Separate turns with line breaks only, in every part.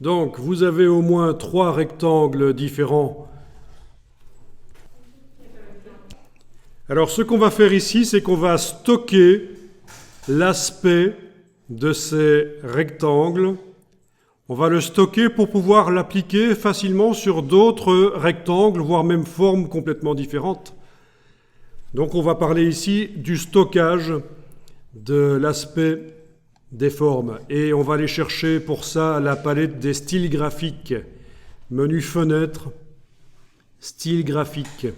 Donc, vous avez au moins 3 rectangles différents. Alors, ce qu'on va faire ici, c'est qu'on va stocker l'aspect de ces rectangles. On va le stocker pour pouvoir l'appliquer facilement sur d'autres rectangles, voire même formes complètement différentes. Donc, on va parler ici du stockage de l'aspect des formes. Et on va aller chercher pour ça la palette des styles graphiques. Menu fenêtre, style graphique.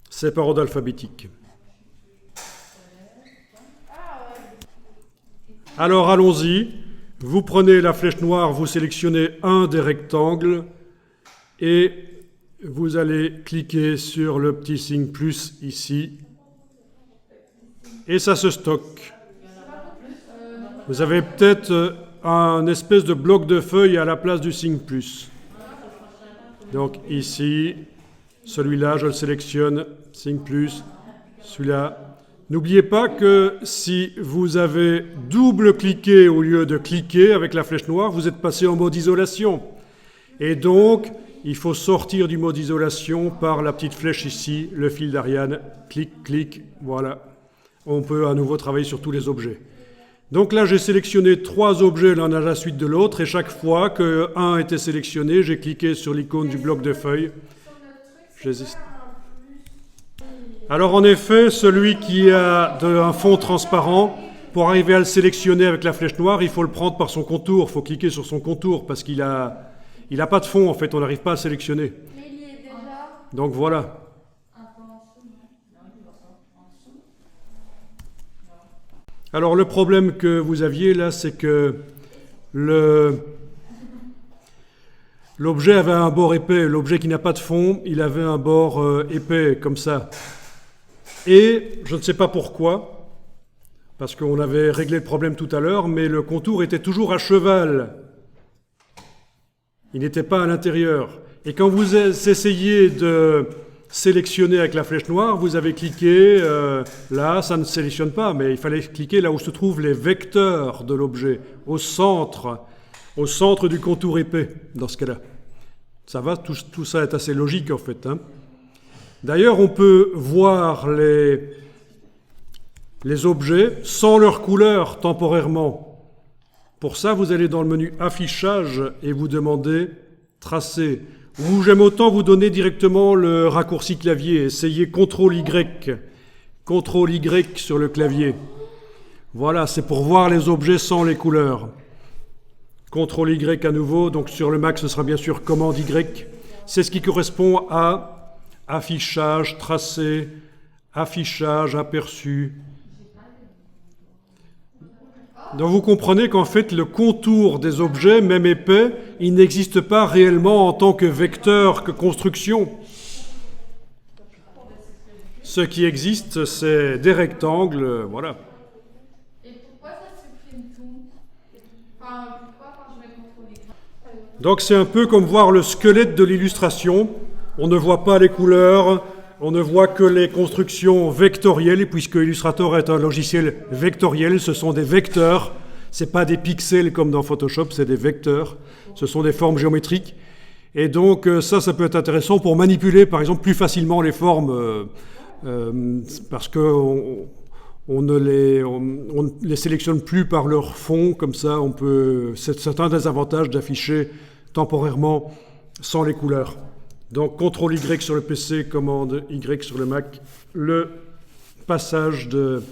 C'est par ordre alphabétique. Alors allons-y. Vous prenez la flèche noire, vous sélectionnez un des rectangles et vous allez cliquer sur le petit signe plus ici. Et ça se stocke. Vous avez peut-être un espèce de bloc de feuilles à la place du signe plus. Donc ici, celui-là, je le sélectionne, signe plus, celui-là. N'oubliez pas que si vous avez double-cliqué au lieu de cliquer avec la flèche noire, vous êtes passé en mode isolation. Et donc, il faut sortir du mode isolation par la petite flèche ici, le fil d'Ariane, clic, clic, voilà. On peut à nouveau travailler sur tous les objets. Donc là, j'ai sélectionné 3 objets l'un à la suite de l'autre, et chaque fois qu'un était sélectionné, j'ai cliqué sur l'icône du bloc de feuilles. Alors en effet, celui qui a un fond transparent, pour arriver à le sélectionner avec la flèche noire, il faut le prendre par son contour, il faut cliquer sur son contour, parce qu'il n'a pas de fond en fait, on n'arrive pas à sélectionner.
Mais il y est déjà.
Donc voilà. Alors le problème que vous aviez là, c'est que l'objet avait un bord épais. L'objet qui n'a pas de fond, il avait un bord épais, comme ça. Et je ne sais pas pourquoi, parce qu'on avait réglé le problème tout à l'heure, mais le contour était toujours à cheval. Il n'était pas à l'intérieur. Et quand vous essayez de sélectionner avec la flèche noire, vous avez cliqué, là, ça ne sélectionne pas, mais il fallait cliquer là où se trouvent les vecteurs de l'objet, au centre du contour épais, dans ce cas-là. Ça va, tout ça est assez logique en fait. Hein. D'ailleurs, on peut voir les objets sans leur couleur temporairement. Pour ça, vous allez dans le menu Affichage et vous demandez Tracer. Ou j'aime autant vous donner directement le raccourci clavier. Essayez CTRL-Y. CTRL-Y sur le clavier. Voilà, c'est pour voir les objets sans les couleurs. CTRL-Y à nouveau, donc sur le Mac, ce sera bien sûr commande Y. C'est ce qui correspond à affichage, tracé, affichage, aperçu. Donc vous comprenez qu'en fait, le contour des objets, même épais, il n'existe pas réellement en tant que vecteur, que construction. Ce qui existe, c'est des rectangles, voilà.
Et pourquoi ça supprime tout? Enfin, pourquoi quand je mets CTRL-Y?
Donc c'est un peu comme voir le squelette de l'illustration. On ne voit pas les couleurs, on ne voit que les constructions vectorielles, puisque Illustrator est un logiciel vectoriel, ce sont des vecteurs, ce n'est pas des pixels comme dans Photoshop, c'est des vecteurs, ce sont des formes géométriques. Et donc ça peut être intéressant pour manipuler par exemple plus facilement les formes, parce qu'on ne les sélectionne plus par leur fond, comme ça c'est un des avantages d'afficher temporairement sans les couleurs. Donc, CTRL-Y sur le PC, commande Y sur le Mac, le passage de